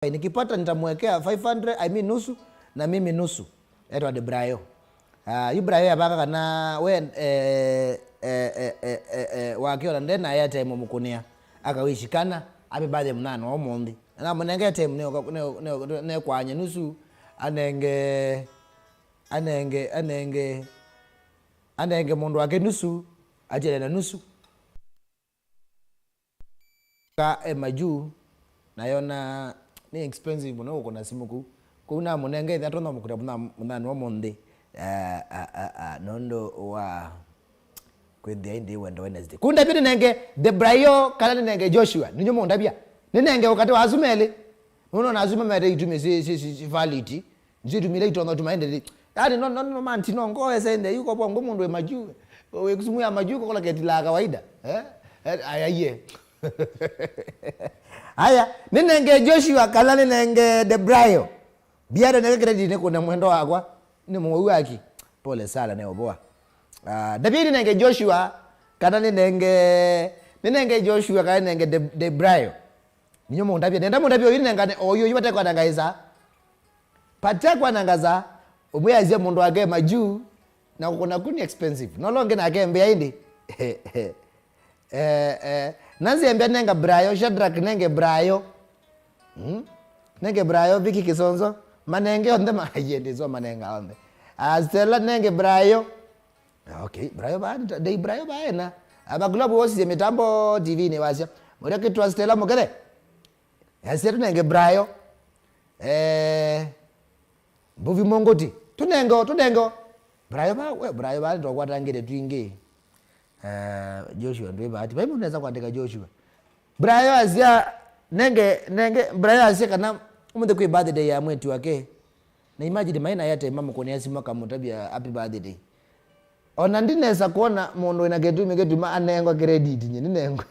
Nikipata nitamwekea 500, I mean nusu na mimi nusu. Eto de brayo. Yu brayo ya baka kana we wakio ndena airtime mukunia. Akawishikana abi baadhi mnano omondi. Na munenge airtime ne kwanye nusu anenge mundu wake nusu ajele na nusu. Ka maju nayona ni expensive muno kuna simu kuna munenge thatona mukura munano omondi nondo wa kwendea indi wendo Wednesday kunda pili nenge the brayo kala nenge Joshua ninyo monda bia nenge wakati wa azumele uno na azumele itume si validity nzitumile itono tumaende yani no manti no ngoe sende yuko bongo mundu emaju we kusumu ya maju kola ketila kawaida ayaye aya nenge Joshua kala nenge the brayo Biado nenge credit ne kuna mwendo wakwa ni mwe waki pole sala ne oboa David nenge Joshua kana nenge Joshua kana nenge de brayo ninyo monda bia nenda monda bia yini nengane oyo yibate kwa nangaiza patakwa nangaza obuyazie mundu wake maju na kuna kuni expensive no longe na kembe indi nazi embia nenga brayo Shadrack nenge brayo nenge brayo Viki Kisonzo manenge onde mayende zo manenga onde Stella nenge brayo okay brayo ba dei brayo ba na aba globe wosi mitambo TV ne wasya mureke twa Stella mugere yasetu nenge brayo Buvi mongoti tunengo brayo ba ndo kwatangire twinge Joshua ndo bahati baimu unaweza kuandika Joshua brayo azia nenge brayo azia kana umunde ku birthday ya mweti wake na imagine maina yate mama kone yasima kamutabia happy birthday ona ndineza kuona mundu ina getuma anengo credit nyine nengo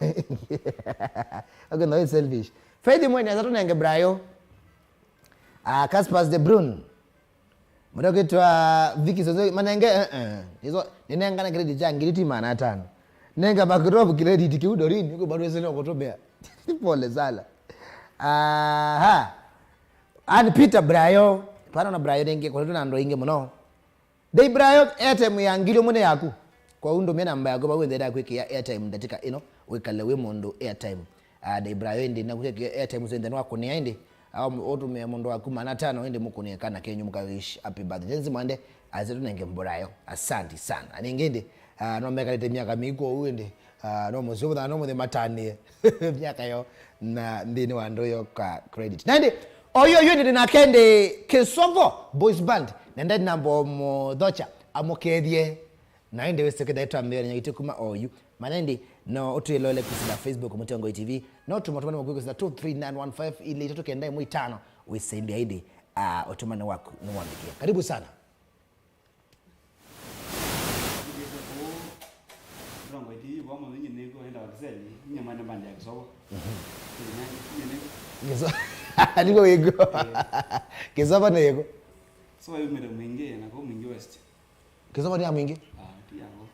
okay no it's selfish Faith Mweene azatu nenge brayo Casper de Bruyne mdogo twa Viki Sozo manenge hizo ninenga na credit yangu ngiti mana 5 nenga bakrob credit kiudorini uko bado sene okotobea pole sala and Peter brayo pana na brayo nenge kwa tuna ndo inge muno dei brayo airtime yangilo mune yaku kwa undo mena namba yako bawe ndeda kweke airtime ndatika wekale we mondo airtime dei brayo ndi na kweke airtime zende no akone indi au otume mundu wako mana 5 ende mukone kana kenyu mukawish happy birthday nzi mwande azetu nenge mborayo asante sana aningende no mekalete miaka miko uende no muzuba no muthe matani miaka yo na ndini wandoyo ka credit nende oyo ndi na kende Kisovo boys band nende nambo modhocha amokethie naende weseke daitwa mbere nyagite kuma oyu manende no otuyelole kusida Facebook Mutongo TV no tumatumana mugwego sida 23915 ile itotoke ndai mu 5 wesendia ide otumana wako numwandikia karibu sana Rongo TV kwa mwe nyine ko enda Kiseli nyamana bandi ya Kisovo Niko yego Kisovo na yego so ayo mera mwingi na ko mwingi west Kisovo ni mwingi tiyango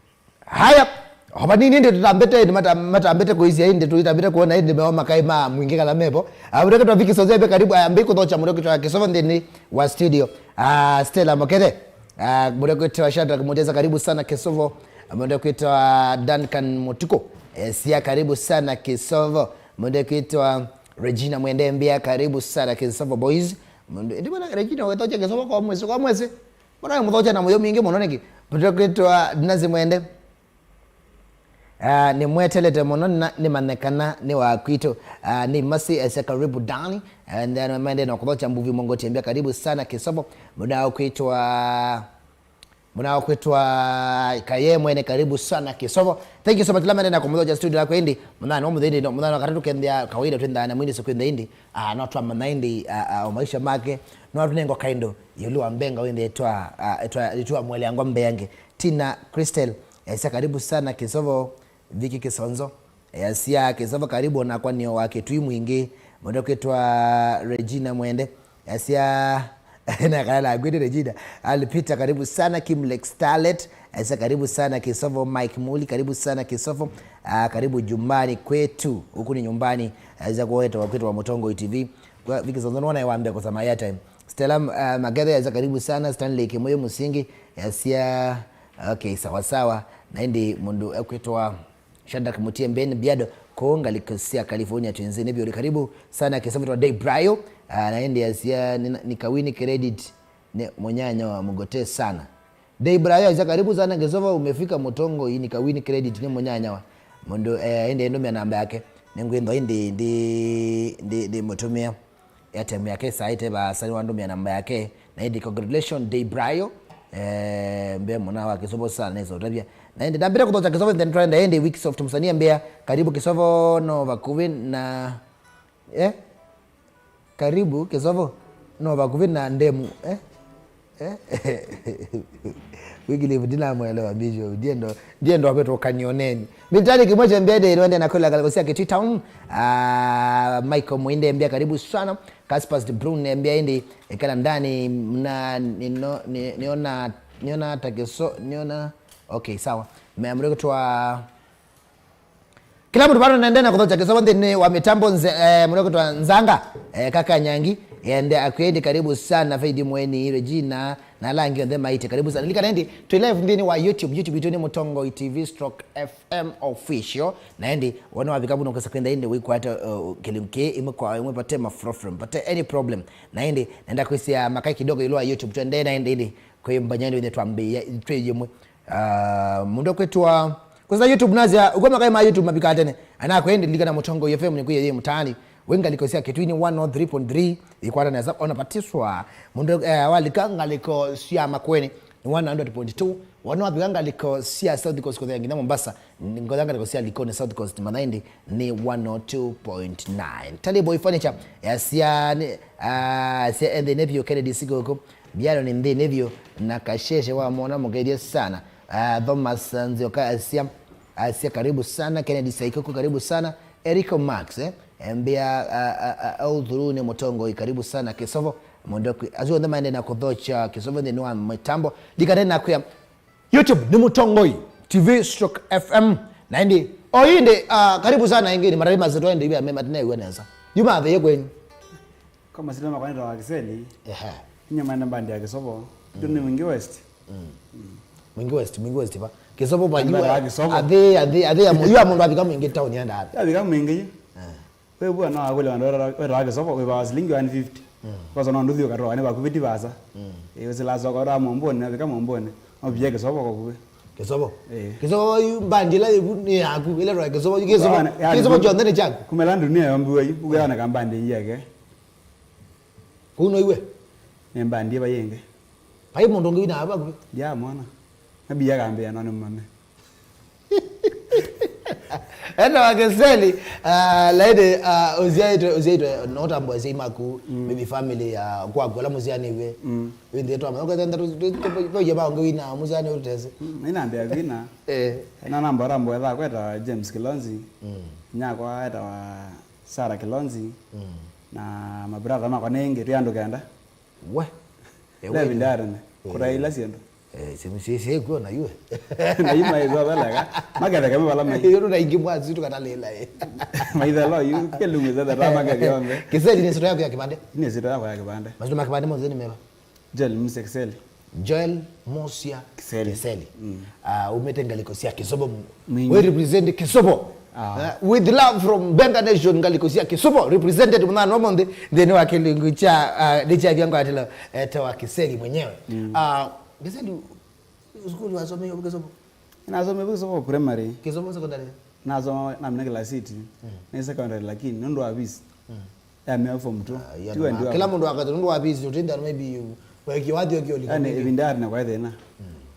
haya hoba nini ndio tutambete matambete kuizia inde tutambete kuona inde meoma kaima mwingi kala mepo ureke twa Viki Sozo be karibu ambe kuthocha mureke twa Kisovo ndini wa studio Stella Mokere mureke twa Shadrack Muteza karibu sana Kisovo mureke twa Duncan Mutuko sia karibu sana Kisovo mureke twa Regina Mwendembia karibu sana Kisovo boys ndio bana Regina wethocha Kisovo kwa mwezi mbona muthocha na moyo mingi muno niki mureke twa Nazi Mwende ni mwetelete muno ni manekana ni wakwito ni masi ese karibu dani and then mwende na kudocha mbuvi mongo tembea karibu sana Kisovo muna kwitwa kaye Mweene karibu sana Kisovo thank you so much lamane na kumoja studio lako indi muna no mudhindi no muna karibu kembea kawaida twenda na mwini siku indi no twa manaindi maisha make no tunengo kaindo yulu ambenga wende etwa mwele yangu mbeyange Tina Crystal ese karibu sana Kisovo Viki Kisonzo yasia Kisovo karibu na kwa niyo wake tui mwingi mwendoketwa Regina Mwende yasia na kala gwede Regina alipita karibu sana Kimlex Starlet yasia karibu sana Kisovo Mike Muli karibu sana Kisovo karibu jumbani kwetu huku ni nyumbani yasia kuweta wakwetu wa Mutongo TV kwa wiki zote naona waambia kwa sama airtime. Stella Magetha ya karibu sana. Stanley Kimoyo Musingi yasia okay sawa na ndi mundu ekwetwa Shadrack Mutie Mbeni Biado Konga likosia California twenzeni byo karibu sana Kisovo wa Day Brayo na ndi yasia nikawini credit ne monyanya wa mugote sana Day Brayo ya karibu sana Kisovo umefika Mutongo hii nikawini credit ne monyanya wa mundu ende ndo namba yake nengwendo ndi mutumia airtime yake saite ba sali wandu namba yake na ndi congratulations Day Brayo mbe mwana wa Kisovo sana hizo tabia na ndi ndambira kutoka Kisovo then trend ndi weeks of Msania Mbeya karibu Kisovo no vakuvin na karibu Kisovo no vakuvin na ndemu wiki live dinamo elewa bijo ndiendo wapeto kanioneni mitali kimoja mbede ilionde na kola galagosia Kitui Town Michael Mweene Mbeya karibu sana Caspers de Brune Mbeya ndi ekala ndani na niona takeso niona okay sawa meamre kutoa kila mtu bado naendelea kutoa Kisovo ndeni wa mitambo mre kutoa Nzanga kaka Nyangi ende akwende karibu sana Faidi Mweene Regina na langi on the mighty karibu sana lika nendi to live ndini wa YouTube itoni Mutongo TV/FM official na endi wana wabikabu nokasa kwenda ende wiko hata kilimke imekwa imepate mafrofrom but any problem na endi naenda kusia makai kidogo ilo wa YouTube twende na endi kwa mbanyani wenye tuambia tweje mwe mundo kwetwa kwa YouTube nazia uko makai ma YouTube mabika tena ana kwenda lika na Mutongo FM ni kuye mtaani wenga likosia Kitui 103.3 ikwata na zap onapatiswa mundo walikanga liko sia Makweni 100.2 wanawapiganga liko sia South Coast kwa ngina Mombasa ngozanga liko sia liko ni South Coast Manaindi ni 102.9 Taliboy Furniture sia ende nevyo Kennedy Sigoko Biado ni ndi nevyo na kasheshe wa mwana mgedia sana Thomas Nzioka asia karibu sana Kennedy Sigoko karibu sana Erico Max Mbea au ni Mutongo karibu sana Kisovo mondoki azuo ndema ende na kudhocha Kisovo ndi nwa mitambo dikane na kwa YouTube ni Mutongo TV/FM na ndi oinde karibu sana ingine marari mazeto ende ibe amema tena iweneza yuma the yegwen kama silema kwa ndo wa Kiseli nyama namba ndi ya Kisovo tuni Mwingi West Mwingi West pa Kisovo ba yua ade yu amundu abika Mwingi town yanda abika Mwingi we bwana wale wanaora Kisovo we was lingi 150 kwa sababu nduthio karoa ne bakubiti baza zilazo kwa mombone abika mombone obye Kisovo kwa Kisovo bandila ni yaku ile ro Kisovo jondene changu kumela dunia yombiwa ugana kambande yake kuno iwe nembandi bayenge pai mundu ngina aba ku ya mwana nabiya kambe anone mame enda wakeseli laide uziaito notambo zimaku maybe family kwa gola muziani we wende to amako tenda to yeba ngwina muziani utese ina ndia gwina ina namba rambo etha kweta James Kilonzi nyakwa eta wa Sara Kilonzi na mabrother mako nenge riando kenda we le bindarane kuraila siendo simisi kwa na yue na yima hizo balaga magara kama bala mai yoro na ingimwa zitu katalela maidha lo yu kelungiza da maga kiombe Kiseli ni sura yako ya kibande ni sura yako ya kibande mazuma kibande mwanzo ni mema Kiseli Joel Mosia Kiseli umetenga likosia Kisovo we represent Kisovo with love from Benga Nation ngalikosia Kisovo represented mwana nomonde then wakilingu cha Nikyavya Ngwatilo wa Kiseli mwenyewe Kiseli uskuli wasome yobu Kisovo nasome Kisovo primary Kisovo secondary nasoma na mnegala city na secondary lakini ndo wabisi ya me form 2 kila mundu akati ndo wabisi utinda maybe weki wadi okyo liko yani ebindari na kwa thena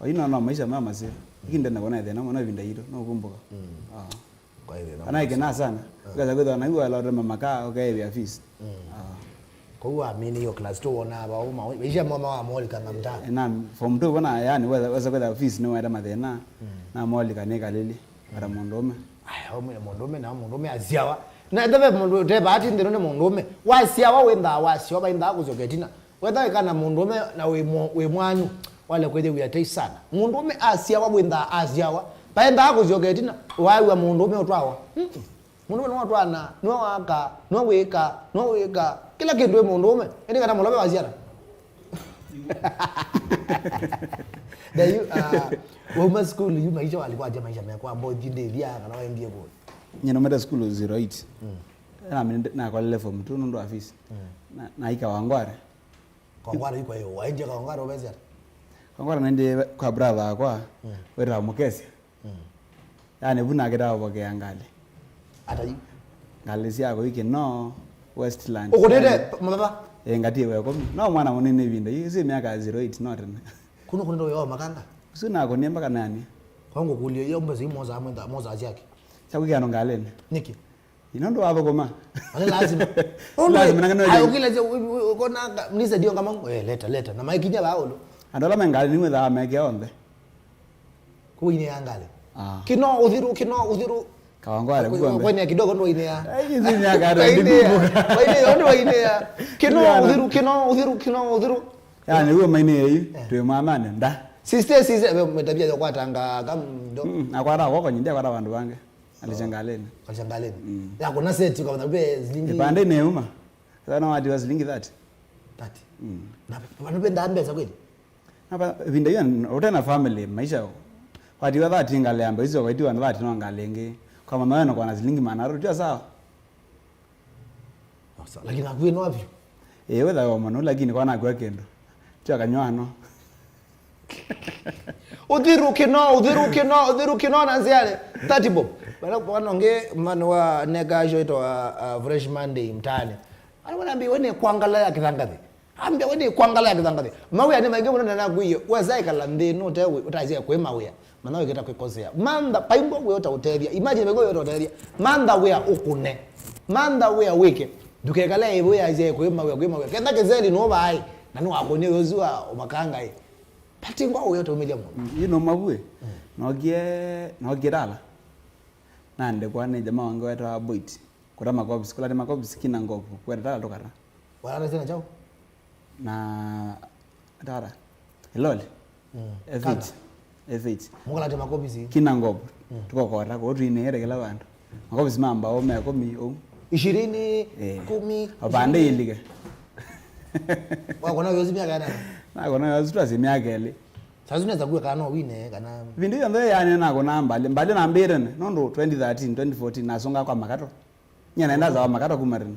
oyino no maisha mama sio ikinde na kona thena mwana binda hiro no kumbuka kwa hivyo ana ikena sana kaza kwenda na hiyo ala mama ka okay ya fees kwa hiyo amini hiyo class 2 ona ba uma maisha mama wa moli kanga mtaa na form 2 bana yani weza kwenda fees no era mathena na moli kaneka lili ara mondome aya omwe mondome na mondome aziawa na ndebe mundu teba ati ndino ne mondome wasiawa wenda wasiwa ba inda kuzogetina wenda kana mondome na we mwanyu wale kwede uyatei sana mondome asiawa wenda aziawa ba inda kuzogetina wawe mondome otwawa mondome no otwana no waka no weka kila kindu mundu ume eni kana mulobe waziara Dayu woma school yu maisha walikuwa je maisha mekwa ambo jinde vya kana waendie ko nyina meda school 08 na mimi na kwa level mtu ndo afisi na ika wangware yuko hiyo waende kwa wangware obezera wangware nende kwa brother kwa wera mukesi yani buna gida oboke angale ata yu ngale sia ko iki no Westland ukodede mama ngati we ko no mwana munene binda yisi miaka 08 not kuno ndo yo makanga sina ko nemba kanani kwangu kulio yo mbazi moza amwenda moza yake chakuya no ngaleni niki inondo wabo koma ale lazima ukila je kona mliza dio kama leta na maikinya baolo andola mengali niwe da meke onde kuine angale kino udhiru kawangware kuombe kwani kidogo ndo ine ya hizi miaka ndo ine ya kino udhiru yani huyo maine yeyu twe mamane nda sister metabia ya kwatanga kamdo akwara koko nyinde akwara bantu bange alichangaleni ya kuna seti kwa nabe zilingi pande neuma sana wadi wazilingi 30 na wanapenda ambeza kweli hapa vinda hiyo utena family maisha wadi wa 30 ngale amba hizo wadi wa 30 no ngalenge kwa mama yana kwa nazilingi manaro tu sawa sasa lakini akwe no avyo wetha wa mano lakini kwa na kwa kendo tia kanywano udhiru kino na nziale 30 bob bana wanonge mano wa negajo ito fresh monday mtani anaambia wene kuangalia yakithangathi ambia wene kuangalia yakithangathi mawe ani maingi mwana na kuiyo wazai kala ndino tewe utazia kwa mawe manawe kita kwekosea manda paimbo we utateria imagine mego yo utateria manda we ukune manda we wike dukekala ebo yaje kwa mawe kenda kezeli no bai na no akone yozua omakanga yi pati ngwa we utomelia mo ino mabwe nogie dala nande kwane jamaa wangu weta boit kura makobs kula makobs kina ngopo kwa dala tokara wala tena chao na dara elole F8 mungala tema makobs kina ngopo tuko kora ko twine ere kala bantu makobs mamba o me komi o 20 10 abande ilige wakona yozi miaka nani na kona yozi twazi miaka ele sasa unaweza kuwa kana wine kana vindu ndo yani na kona mbali na mbere nondo 2013 2014 nasonga kwa makato nyana enda za makato kumarine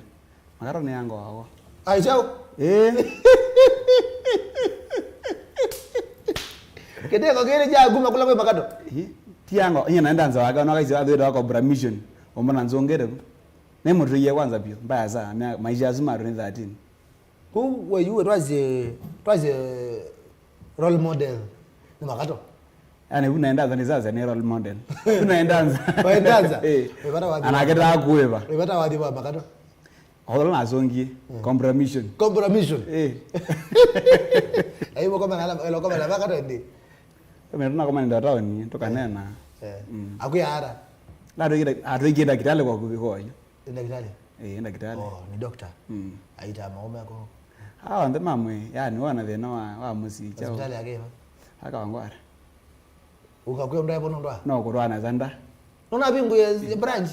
makato ni yango wao aichao kede ko kile ja guma kula kwa makato tiango nyana enda za waga na kaisi adwe wako brammission omona nzongere ne mtu ye kwanza pio mbaya za maisha azuma 13 who were you twaze role model ni makato yani unaenda za nizaza ni role model unaenda waendaza wepata wapi anaketa kuweba wepata wapi ba makato hola nazongie compromission aibo kama na makato ndi umeona kama ndio town toka nena akuyara lado ile atoikienda kitale kwa kukoyo enda kitale enda kitale ni doctor aita maume yako hawa ndo mamwe yani wana thina wa musi chao hospitali yake aka wangwara ukakuya mdaye bono ndo no kurwana zanda nona bingu ya branch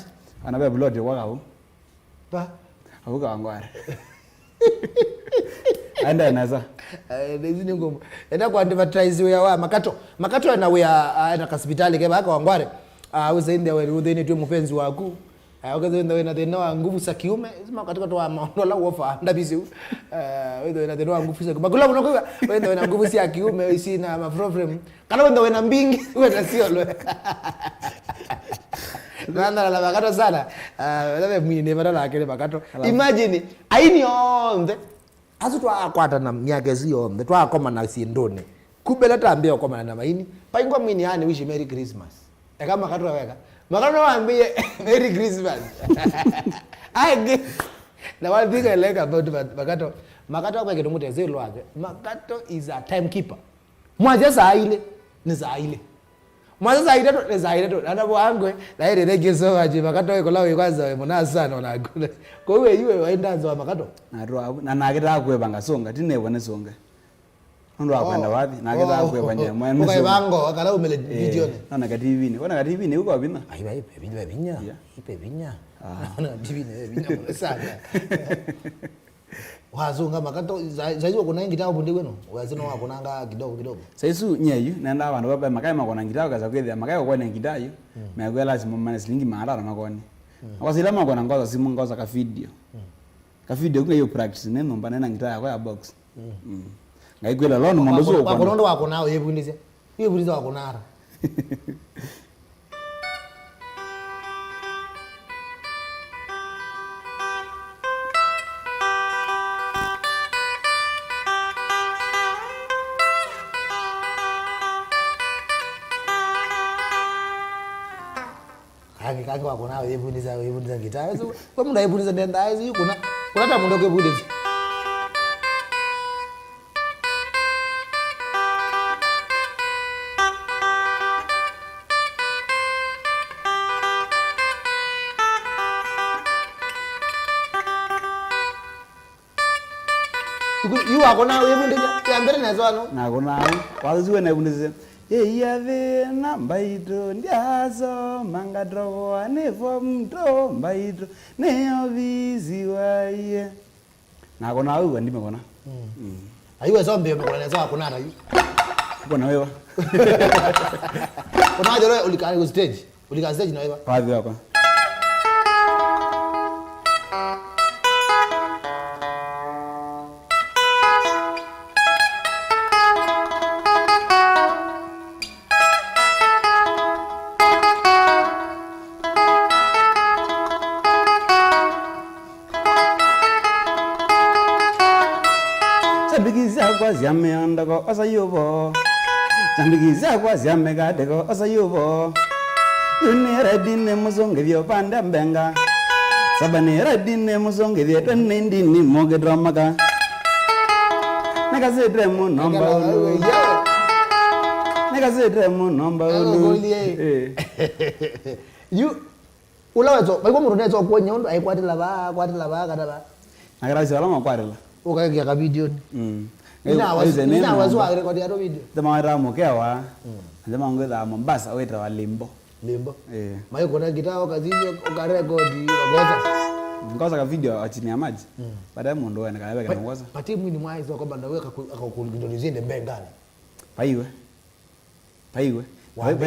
ana be blood wao ba abuka wangwara anda naza ndizini ngombo enda kwa advertise ya wa makato na we na hospitali ke baka wangware uzainde we udhini tu mpenzi wako okaza wewe na tena nguvu za kiume sema katika toa maondola uofa ndabizi wewe na tena nguvu za kiume kula unakuwa wewe na nguvu za kiume isi na ma problem kana wewe na mbingi wewe sio lo nanda la bakato sana wewe Mweene badala yake bakato imagine aini onde azu twa akwata na myaka zio onde twa akoma na sindone kubela tambia akoma na maini paingwa Mweene yani wish merry christmas kama kato weka makano waambie merry christmas age na walipiga like about makato kwa kitu mute zelo wake makato is a timekeeper mwaje saa ile ni saa ile mwaje saa ile to saa ile to anapo angwe na ile rege so aje makato iko lao kwanza we mona sana na kule kwa hiyo iwe waenda za makato na ro na nakita kweba ngasonga tinebone songa ndo akwenda wapi na akita kweba nyama mwe kwa bango akala umele video ne na TV ni wana ka TV ni uko bina aiba ipe vinya ipe vinya na TV ne vinya sana Wazunga makato zaizo kuna ngita ubundi wenu. Wazino wako nanga kidogo. Saisu nyeyu nenda abantu baba makai makona ngita kaza kwethe makai kwa ngita yu. Megwe lazima mane silingi mara makoni. Wasila makona ngoza simu ngoza ka video. Ka video kuna yo practice neno mbanena ngita yakwa ya box. Ngaigwela lono mondo zo kwa konondo wako nawo yebundize. Yebundize wako nara. Kaki wako nawo yebundiza ngita. Kwa mundu ayebundiza ndenda aizi kuna ta mundu kwebundiza. You are going to be as well. Now, while you never Yave Nambaito, Ndiazo, Mangadro, and Evom, Dombaito, Neo Viziway. Now, now, and Dimona. Are you a zombie when I saw Conada? When I ever. When I only stage, we can stage never. 5 years. Yame andako asayubo Jambigiza kwa yame gadeko asayubo Yuni redine musonge vyo panda mbenga Sabani redine musonge vyo twenindi ni moge dramaka Neka zedremu nomba ulu Neka zedremu nomba ulu You Ulawazo, bako murunezo kwa nyondo ay kwatila ba kadaba Nakarasi alama kwatila Ukaya ka video Ina wazo wa record ya video. Dama ramo kewa. Dama ngeza Mombasa weta wa limbo. Limbo. Mayo kuna gitao kazijo ukarecord ngoza ka video achini ya maji. Baadaye mundo wena kalebe kana ngoza. Pati mwini mwaizo kwamba ndaweka akakulindolizinde mbengani. Paiwe. Paiwe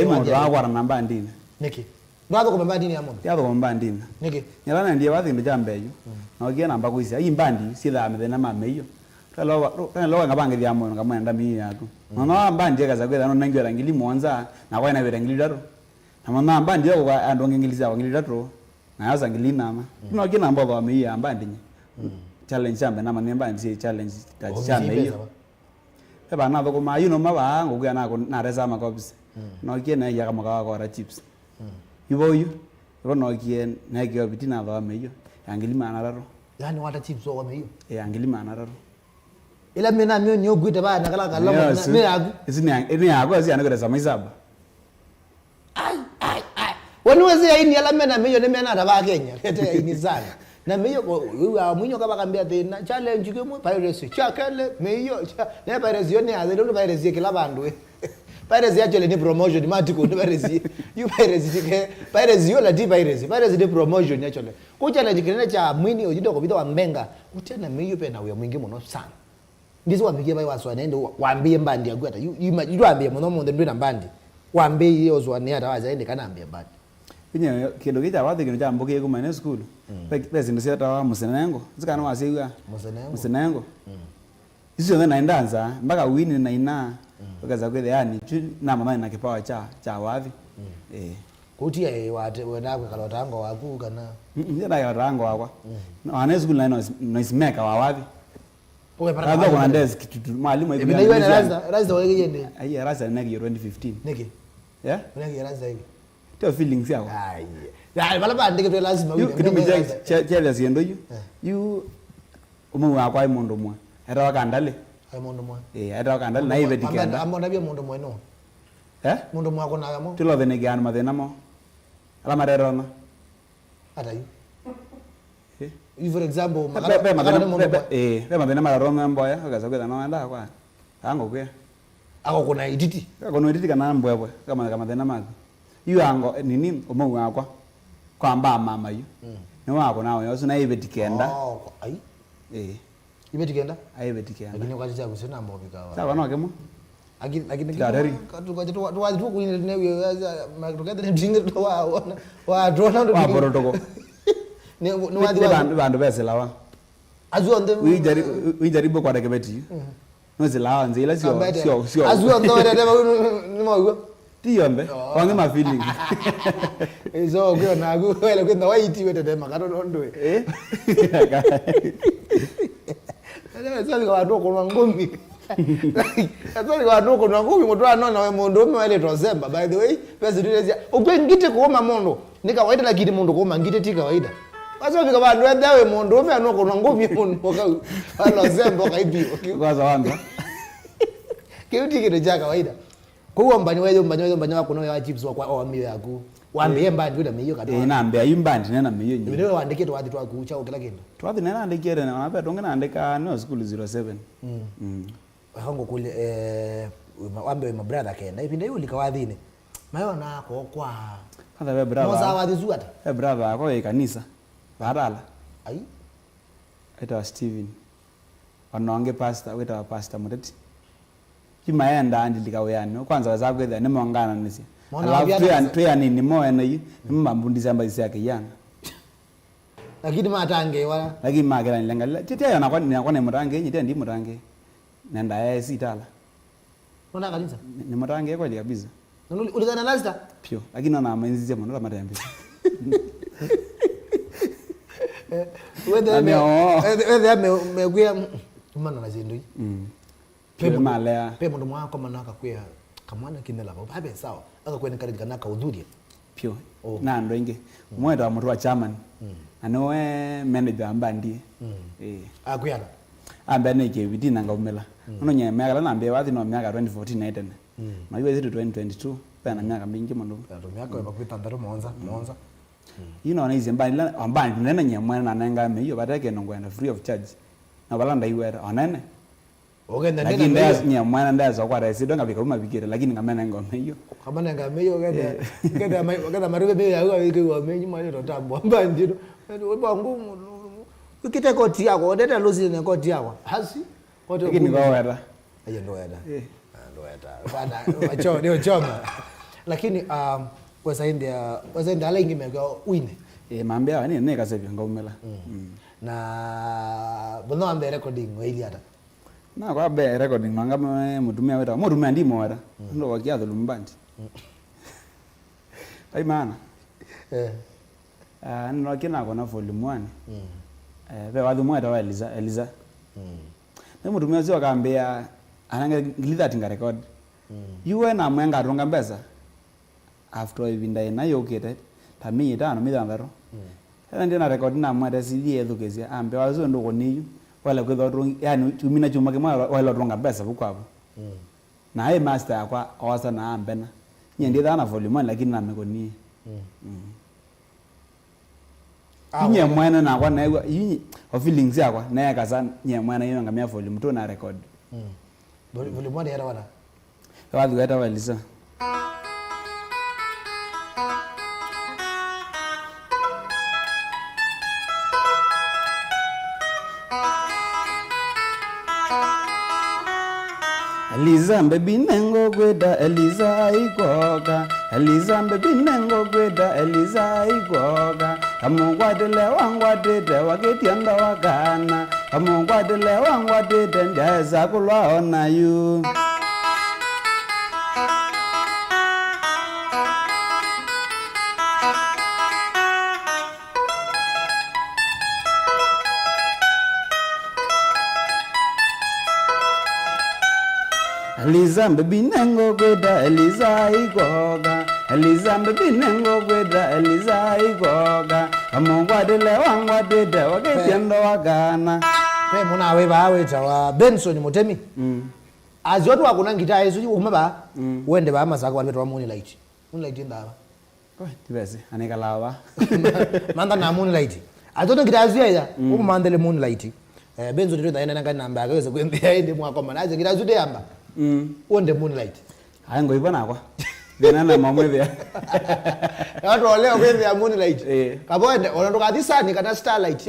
mundo agwara namba ndine. Niki. Ndwazo kwa mbandi ni amondo. Yazo kwa mbandi ndine. Niki. Nyalana ndiye wathi ndo jambeyo. Na ogia namba kuisi ayi mbandi sitha amethena mameyo. Kalo ngabange bya moyo ngamwenda mi yako. Nono mbandi kaza kwetha no nangwera ngili monza na kwa na wera ngili daro. Na mama mbandi yako kwa andonge ngiliza wa ngili daro. Na yaza ngili nama. No kina mbogo wa mi ya mbandi nye. Challenge chambe na mane mbandi challenge ta chambe hiyo. Eba na thoko ma yuno maba ngugya nako na reza makobisi. No kina ya kama kwa ra chips. Iboyu. Rono kien na kyo bitina ba meyo. Angili mana daro. Yani wata chips wa meyo. Angili mana daro. Ila mina mio nyogwita ba nakala kalama na yagu ini yagu asi anagora samaisaba ai wani wezi ya ini ala mena mio ne mena da Kenya kete ya ini sana na mio wa mwinyo kaba kambia tena challenge ke mu piracy chakele mio ne piracy yone ya zelo piracy ke labandu piracy ya chele ni promotion matiko ne piracy you piracy ke piracy yo la di piracy de promotion ya chele ku challenge kile cha mwini ojido ko bito wa mbenga utena mio pe na uya mwingi muno sana Ndizo wambike bai waswane ndo waambie mbandi yagweta you waambie muno munde ndwina mbandi waambie iyo zwane ata wazaende kana ambie mbandi Kinye kindo kita wathi kino cha mboke kuma ne school pesi ndo seta wa musenengo zikana wasiwa musenengo Isu yone na ndanza mpaka wini na ina bakaza kwethe yani na mama na kipawa cha wathi kuti wate wena kwa kalotango waku kana Ndira ya rango wakwa na school na no ismeka wa wathi Oke para kwa kwa desk kitu mwalimu hivi. Ndio ile raza wale yende. Ai raza nagi 2015. Niki. Yeah? Nagi raza hivi. Tio feelings yako. Ai. Ya bala ba ndike tu lazima wewe. Kitu mje chele siendo yu. You umu akwa imondo mwa. Era wakandale. Ai mondo mwa. Era wakandale na ibe dikenda. Amo ndabia mondo mwa no. Mondo mwa kona amo. Tilo vene gyan mathena mo. Ala marero no. Ata yu. For example, mathina mararoma mboya akaza kwetha no enda kwa ango kwe ako kuna iditi kana mbwebwe kama mathina maku yu ango nini umu wakwa kwa mba mama yu ni wako nawe yosu na ibe tikenda ai ibetikenda aibetikenda lakini kwa chacha kusina mbobi kawa sawa no kemo lakini Tadari. tuwazi tu kuine newe makutokeza ni mjinga to wa drona ndo wa borotoko ni wadi wa bandu beselawa azu onde wijaribu kwa rekebeti nozelawa nzila sio azu onde wede ni mo tiyombe wange ma feeling izo gyo na gu wele kwenda waiti wete de makaro ndo ndio sasa kwa watu kwa ngumi sasa kwa watu kwa ngumi mtu anona we mundu ume wale tozemba by the way pesa ndio ukengite kuoma mundu ni kawaida lakini mundu kuoma ngite ti kawaida basi vika bandu edawe mundu ume anoko na ngumi mundu wala zemba kaibiwa kwanza wanza kiuti kitu cha kawaida kwa mbani wewe wako no ya chips wa mio yako waambie mbandi yule mio kadwa naambia yimbandi nena mio nyi ndio waandike to wadi to akucha kila kindu to wadi nena andikere na wapi tonge naandika no school 07 hango kule waambie my brother kenda ipinde yule kawadhini mayo nako kwa hata we brother moza wadi zuata we brother yako ya kanisa badala ai eta Steven wanonge pastor weta pastor muteti kimaenda andilika uyani kwanza wazakwetha nimongana nisi alafu tuya nini moya na yi mbambundisa mbasi yake yana lakini matange wala lakini magera nilenga titia yana kwa ni murange nyitia ndi murange nenda yeye sitala ona kanisa ni murange kwa kabisa ulikana lasta pio lakini na amenzize mwana matembe wewe megwia mwana na zindu pe malea pe mundu mwako manaka kwea kamwana kinela ba babe sawa akakwenda kari kanaka udhuria pio na ndo inge mwenda wa mtu wa chairman anoe manager ambandi akuyana ambe ne ke bidina ngaumela uno nya miaka na ambe wathi no miaka 2014 na etene na iwe zitu 2022 pana miaka mingi mundu ndo miaka ya bakwita ndaro monza ino na izi mbani ambandi nena nya mwana na nga me yo batake no ngwenda free of charge na balanda iwera onene ogenda nena lakini ndas nya mwana ndaza kwa resi donga bika uma bigire lakini ngamena ngome hiyo kama nga meyo genda marube be ya wike wa menyi mali ndo tambo ambandi ndo bangu ukite koti yako ndeta lozi ne koti yako hasi kote lakini kwa wera ayo ndo wera bana wacho ndio choma lakini wazaenda alengi mego wine mambia ni ne kasebya ngaumela na bono ambe recording weili hata na kwa be recording manga mutumia weta mutumia ndimo wera ndo wakiatho lumbandi ai maana nino kina kona volume 1 be wathu mweta wa Eliza mutumia zio kaambia ananga ngilitha tinga record yuwe na mwenga ronga mbesa after ibinda ina yokete tami itano mithangaro ndi na record na mweta CD ethukezia ambe wazo ndo koniyu wala kwetho yani tumina chuma kemwa wala ronga mbesa bukwapo na ai master yakwa awasa na ambena nyendi thana volume 1 lakini na mekoni nye mwana na kwa na yinyi feelings yakwa na yakasa nye mwana yino ngamia volume 2 na record volume 1 era wala wathu weta walisa Eliza baby nengo kweda Eliza ikoka Eliza baby nengo kweda Eliza ikoka amungwadele wangwadede waketianda wakana amungwadele wangwadede ndaza kulwaona yu Eliza baby nengo kweda Eliza ikoga Eliza baby nengo kweda Eliza ikoga amungwadele wangwadede waketianda wakana pe muna we bawe tawa Benson Mutemi azotu akuna ngita yesu umaba wende ba masaka wale to Moonlight ndaba tibese anika lawa manda na Moonlight azotu ngita yesu ya umandele Moonlight Benson ndio ndaenda nanga namba akaweza kuendea ende mwako manaje ngita yesu yamba wende Moonlight hayi ngoyibona kwa Denana mamwe. Watu leo wewe ya moonlight. Kabone onatoka disani kana starlight.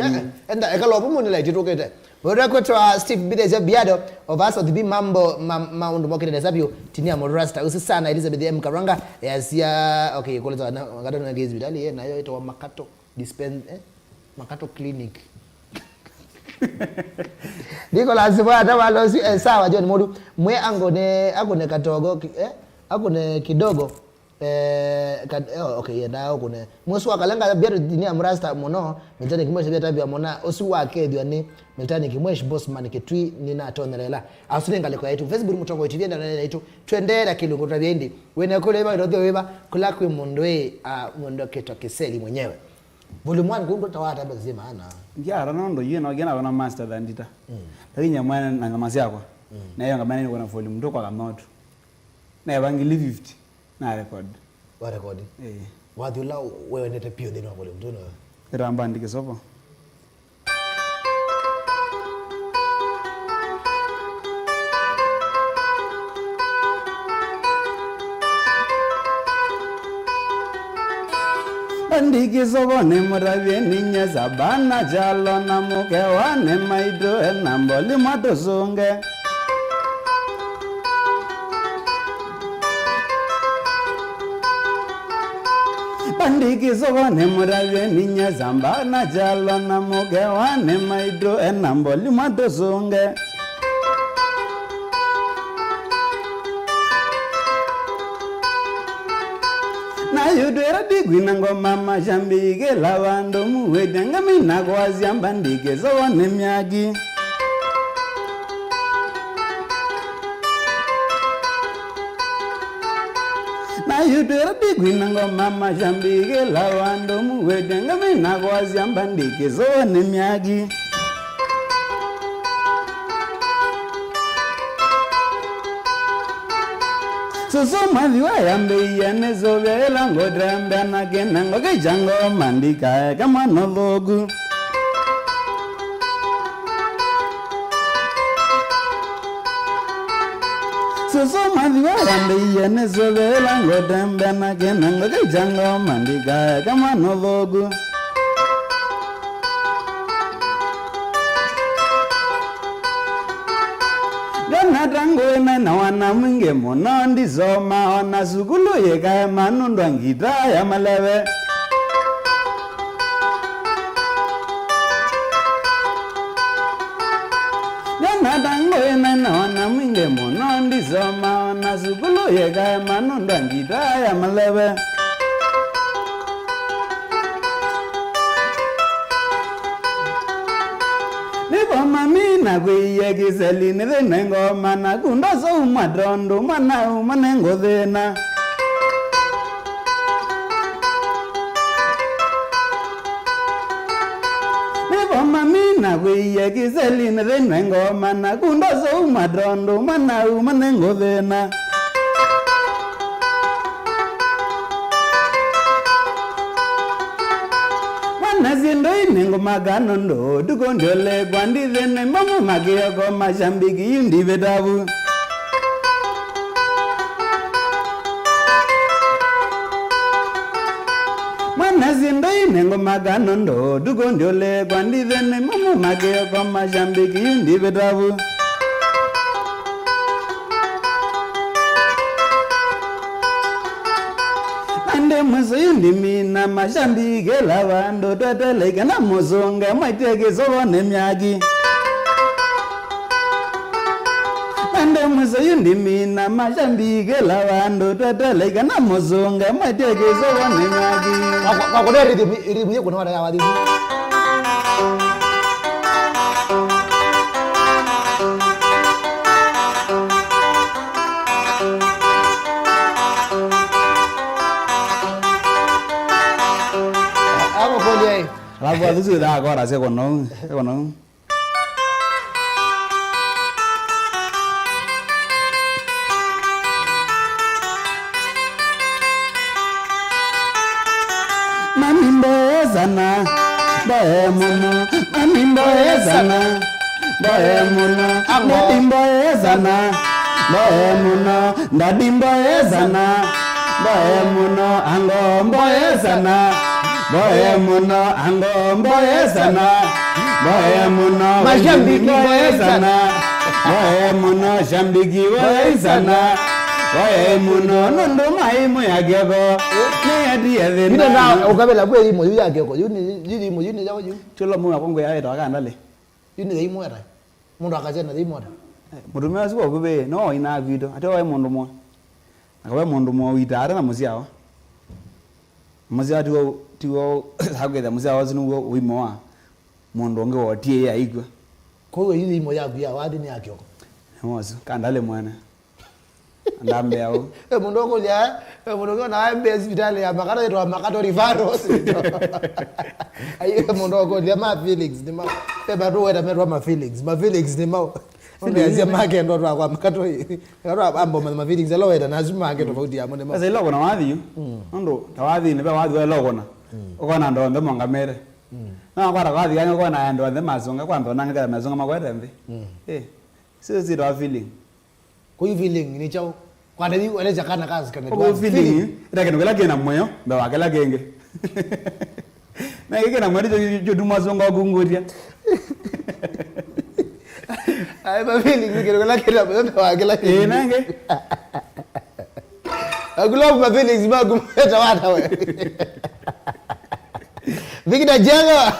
Enda ekalopo moonlight itokete. Bora kwa Steve Bideze Biado of us of the mambo maundu mokete zabio tinia morasta usisana Elizabeth M Karanga yasia okay koleza ngado ngezi bidali nayo ito makato dispense makato clinic. Diko lazima hata walosi sawa John Modu mwe agone katogo agone kidogo okay yenda okune mwesu akalenga Biado tinia morasta mono mitani kimwe sebia tabia mona osu wake dione mitani kimwe boss man ketwi nina tonerela asulenga leko yetu Facebook mutongo TV na yetu twendera kilungu tabiendi wene kule ba ndio weba kula kwi mondwe mondo keto Kiseli mwenyewe volume 1 kungo tawata bazima ana ngiara nondo yena gena wana master dandita lakini nyamana na ngamasi yako na hiyo ngamani kuna volume ndo kwa kamoto na yabangili 50 na record wa record wadula wewe ndete pio dino volume ndo ramba ndike sopo Andiki sobone murabe ninya zabana jalo na muke wane maido enamboli matosonge Andiki sobone murabe ninya zabana jalo na muke wane maido enamboli matosonge Na yudera digwina ngoma majambige lavando muwedanga mina kwazi ambandike zone myagi Na yudera digwina ngoma majambige lavando muwedanga mina kwazi ambandike zone myagi Soso madhiwa yambe yene zovela ngodrembe na gena ngoge jango mandika kama nologu Soso madhiwa yambe yene zovela ngodrembe na gena ngoge jango mandika kama nologu Natango na wana mwinge monondi zoma ona sukulu yeka manundo ngita ya malebe Natango na wana mwinge monondi zoma ona sukulu yeka manundo ngita ya malebe Mamina kwiye Kiseli nithine ngoma na kundo so umadondo mana umanengo thina Mamina kwiye Kiseli nithine ngoma na kundo so umadondo mana umanengo thina Naziendo inengo magano ndo dukondole kwandi dhene mamu magiyoko mashambiki yundi vetabu Naziendo inengo magano ndo dukondole kwandi dhene mamu magiyoko mashambiki yundi vetabu Mweso yundi mina mashambike lavando Tateleke na mozonga maiteke sobone myagi Ande mweso yundi mina mashambike lavando Tateleke na mozonga maiteke sobone myagi Wakone ribuye kuna wada ya wadizi Alafu adusu da agora se kono. Mami mboezana, boemuno. Mami mboezana, boemuno. Ndadi mboezana, boemuno. Ndadi mboezana, Boye muno ango mboye sana. Boye muno ango mboye sana. Boye muno Mashambiki boye sana. Boye muno shambiki boye sana. Boye muno nondo maimu ya gego. Ne adi ade na. Na ukabela kweli mo ya gego. Yuni jawo yu. Chulo mu akongo ya ito aka ndale. Yuni dai mo era. Mundu akachena dai mo era. Mudume asibo kube no ina video. Ate wa mundu mo. Akawe mundu mo witara na muziawa. Muziawa tiwo hageda muziawa zinu wimo wa. Mundu onge wotie ya igwe. Ko yini mo ya bia wadi ni akyo. Mozo kandale mwana. Ndambe yao. Mundu ngolia, mundu na ambe hospital ya makado ro makado rivaro. Ayi mundu ngolia ma feelings ni ma. Peba ro weda metwa ma feelings. Ma feelings ni ma. Ndio azia make ndo ro kwa makado. Ro ambo ma feelings alo weda na zuma make tofauti ya mwende ma. Sasa iloko na wadhi yu. Ndo tawadhi ni ba wadhi wa iloko na. Okona ndo ndo mongamere. Na kwa wadhi yani okona ndo ndo mazonga kwa ndo nanga mazonga makwete mbe. Sisi ndo feeling. Ko feeling ni chao. Kwa nini wale jakana kazi kana kwa feeling ira keno kala kena moyo ndo wakala genge. Na yake na mwadi jo du mazonga gunguria. Ai ba feeling ni keno kala kena ndo wakala genge. Nange. Agulo ba feelings ba gumeta wata we. Vikida janga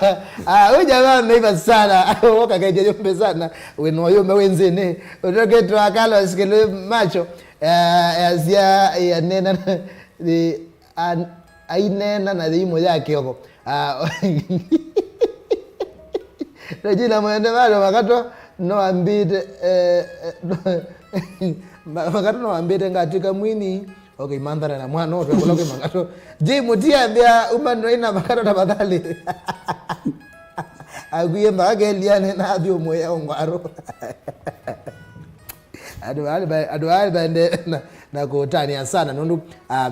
wewe jamaa ameiva sana woka kaje jombe sana weno yome wenzene utoke tu akala sikele macho azia ya nena ni ainena na dimo yake huko Rajina mwende bado makato no ambide makato no ambide ngatika Mweene. Okay, mandhara na mwana wote kuloke makato. Je, mutia bia umano ina makato tafadhali. Aguye mbageliane na abio moya ngwaro. Adu bende na kutania sana nundu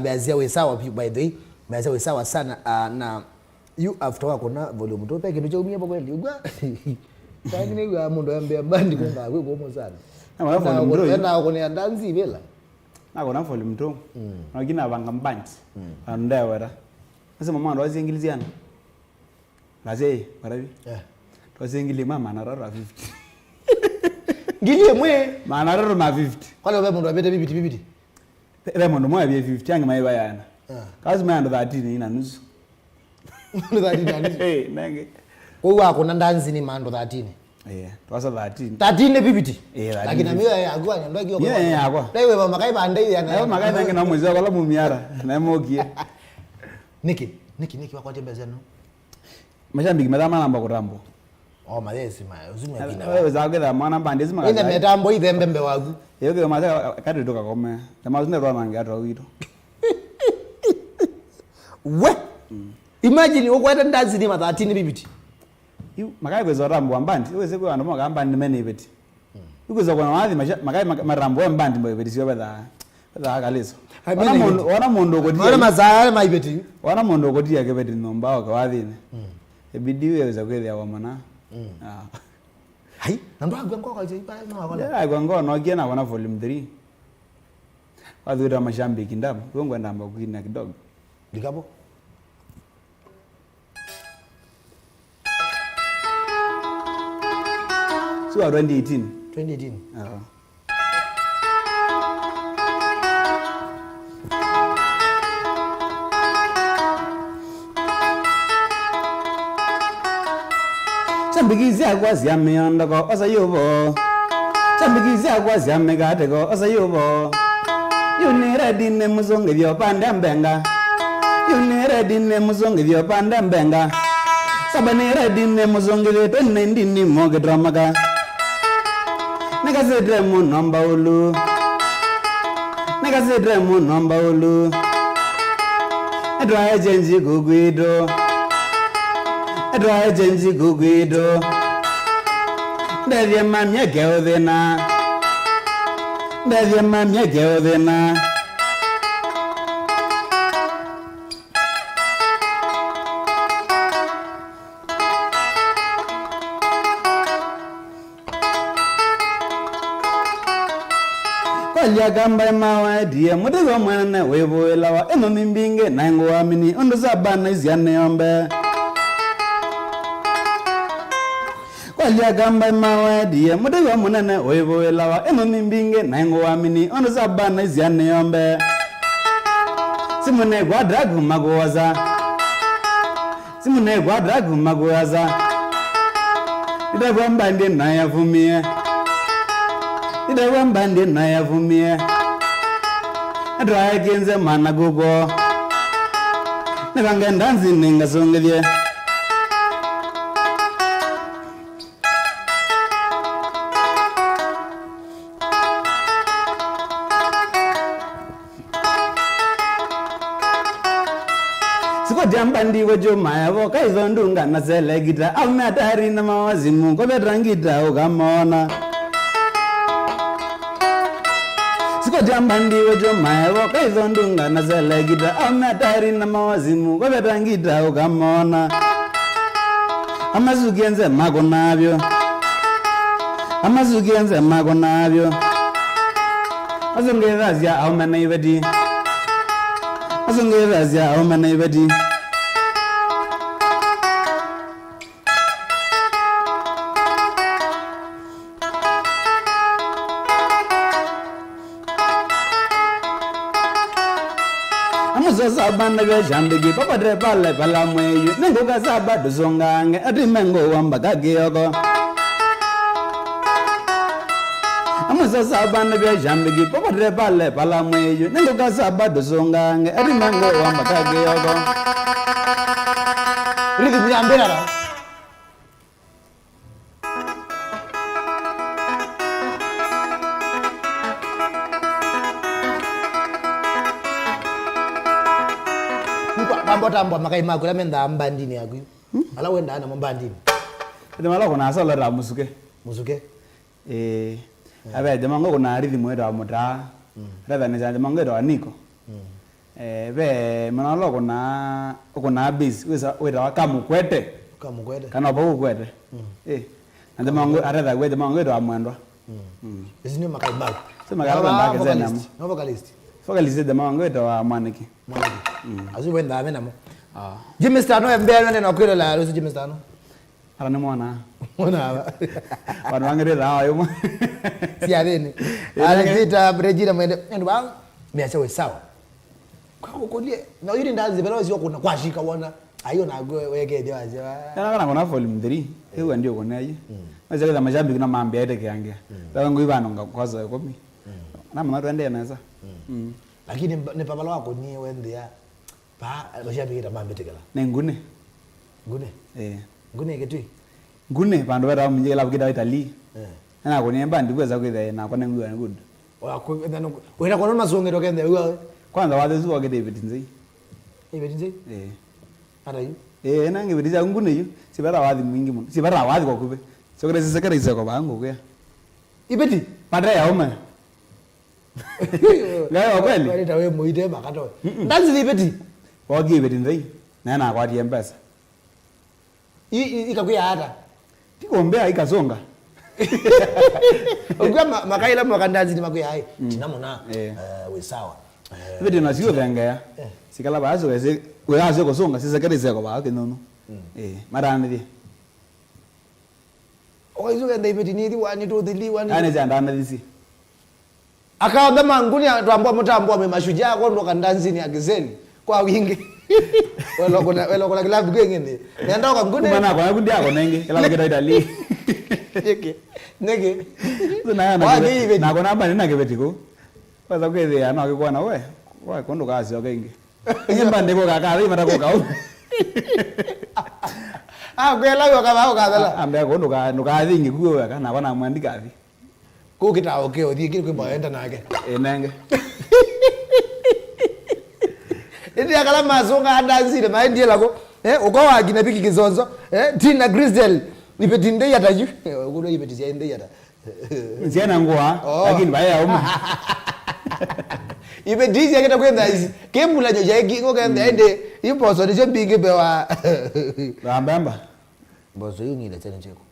meazia wesawa by the way. Meazia wesawa sana na you after wako na volume to peke ndio umia kweli ugwa. Tani ni wa mundu ambia bandi kwenda wewe gomo sana. Na wako ni andanzi vela. Nako na volume to. Na gina banga mbanti. Andewera. Sasa mama ndo azingiliziana. Laze, barabi. Twazingili mama na rara 50. Ngilie mwe Mana rara ma 50. Kwani wewe ndo abete bibiti. Ndo mwa bia 50 yangu maiba yana. Kazi mwa ndo 30 ina nusu. Ndo 30 nange. Kwa wako na ndanzi ni mando 30. Twasa 13. 13 bibiti. Lakini na mimi yagwa ndo giyo. Yagwa. Dai wewe makai bande yana. Ayo makai nange na mwezi wala mumiara na mogie. Niki wako tembeza no. Mashambiki madama namba kurambo. Malezi uzumi akina. Wewe zagetha mwana bande zima. Ina metambo ithembembe wagu. Yoke maza kati toka kome. Tama zine rwana ngato wito. We. Imagine ukwenda ndanzi ni 13 bibiti. Makai kwezo rambo ambandi. Uweze kwa ndo mwaka ambandi mene ibeti. Ukwezo kwa wathi makai marambo ambandi mbo ibeti siyo bedha. Bedha kaliso. Wana mondo kodia. Wana mazaa maibeti. Wana mondo kodia kebeti nombao kwa wathine. Ebidiwe weza kwethia wamana. Hai, ndo agwango kwa jipa no akona. Ya agwango no kiena wana volume 3. Wadhura mashambiki ndamu. Wewe ndamba kukina kidogo. Dikapo. So 2018. 2018. Chambikizi akwazi ameyanda ko osa yubo. Chambikizi akwazi amegate ko osa yubo. Yunire dine muzonge vyo pande mbenga. Yunire dine muzonge vyo pande mbenga. Sabanire dine muzonge vyo tenne ndini moge dramaga. Nekasedre mu nomba ulu. Nekasedre mu nomba ulu. Edwa ejenji guguido. Edwa ejenji guguido. Devye mamye geodhena. Devye mamye geodhena. Kwalia gamba mawa die mutego Mweene webo elawa eno mimbinge na ngwamini ondo zabana iziane yombe. Kwalia gamba mawa die mutego Mweene webo elawa eno mimbinge na ngwamini ondo zabana iziane yombe. Simune gwadragu magowaza. Simune gwadragu magowaza. Idagwamba ndi na yavumie. Idagwamba ndi na yavumie. Adraya genze mana gogo. Nibangenda nzini ngasongelye. Jambandi wajo maya voka izondunga na selegita amatari na mawazimu ko betrangita ukamona. Siko jambandi wajo maya voka izondunga na selegita amatari na mawazimu ko betrangita ukamona. Amazugenze mago nabyo. Amazugenze mago nabyo. Azongerazya awmana ibadi. Azongerazya awmana ibadi. Sabana be jambigi papa dre pale pala mweyu nengo ka sabado zongange ati mengo wamba kagiyogo. Amusa sabana be jambigi papa dre pale pala mweyu nengo ka sabado zongange ati mengo wamba kagiyogo. Ligi kunyambera la. Tambwa makai makula menda ambandini yaku. Ala wenda ana mbandini. Demala kona asala ra musuke. Musuke? Abe demango kona arithi mwero amuta. Rada ne janje mango ro aniko. Be manalo kona base wera wakamukwete. Kamukwete. Kana bawo kwete. Ande mango arada we demango ro amwendo. Isini makai bag. Sema gaba ndake zena mo. No vocalist. Vocalist demango ro amaniki. Mwaniki. Azu wenda amena mo. Jimmy Stano mbele nene nakwira la rusi Jimmy Stano. Ara mwana. Mwana aba. Wanwangere rawa yo. Si aveni. Alivita Brejira mwende bang. Miacha we sawa. Kwa kukolie. Na yiri ndazi bela wasi kuna kwashika wona. Ayo na go wege dio aje. Yana kana kona volume 3. Ewa ndio kona yi. Maze kama majambi kuna mambi aite kiangia. Baba ngo ibano ngakwaza komi. Na mwana twende neza. Lakini ne papa wako ni wende ya. Pa bashabi kita mambe tekala. Ne ngune. Ngune. Ngune ketui. Ngune bandu bera munje la kida Italy. Na ko nemba ndikweza kwithe na kona ngwa good. Wako ndano wena kona mazongero kende wewe. Kwanza wade zuwa kide bitinze. Bitinze? Ana yu. Nange bitinze ngune yu. Sibara wadi mwingi mun. Sibara wadi kwa kube. Sokere sisekere iseko bangu kwa. Ibeti. Padre ya oma. Gayo kweli. Wale tawe muite makato. Ndazi libeti. Wagi bitinze. Na kwa di mpesa. Ikakuya hata. Tikombea ikazonga. Ogwa makaila mwakandazi ni makuya hai. Tinamona we sawa. Ibeti na siyo thengea. Sikala bazo weze we azo kozonga sisekere iseko ba kinono. Marane di. Oizo wenda ibeti ni 1 2 3 1. Ane jandana disi. Akawa manguni atambua mtambo ame mashujaa kwa ndo kandanzi ni Kiseli kwa wingi. Welo kuna kilabu kengene. Nenda kwa ngune. Mana kwa kundi yako nenge kila kida Italy. Nege. Na kuna bani na kebetiko. Kwa kwezi ana akikuwa na we. Wa kondo kasi okenge. Nyemba ndiko kakari mara ko kau. Kwela yo kaba okadala. Ambe kondo ka no ka thingi kuwe ka na bana mwandika athi. Ko kita okay othi kiri kwa enda nake. Nenge. Ndi akala mazonga andanzire maendie lako uko wagina piki kizonzo Tina Crystal ipeti ndeye ataju kulo ipeti sia ndeye ata nziana ngwa lakini baya uma ipeti sia kita kwenda hizi kembula nyo jaiki ngo kenda ende iposo ndicho mbinge bewa bamba bozo yungile tena cheko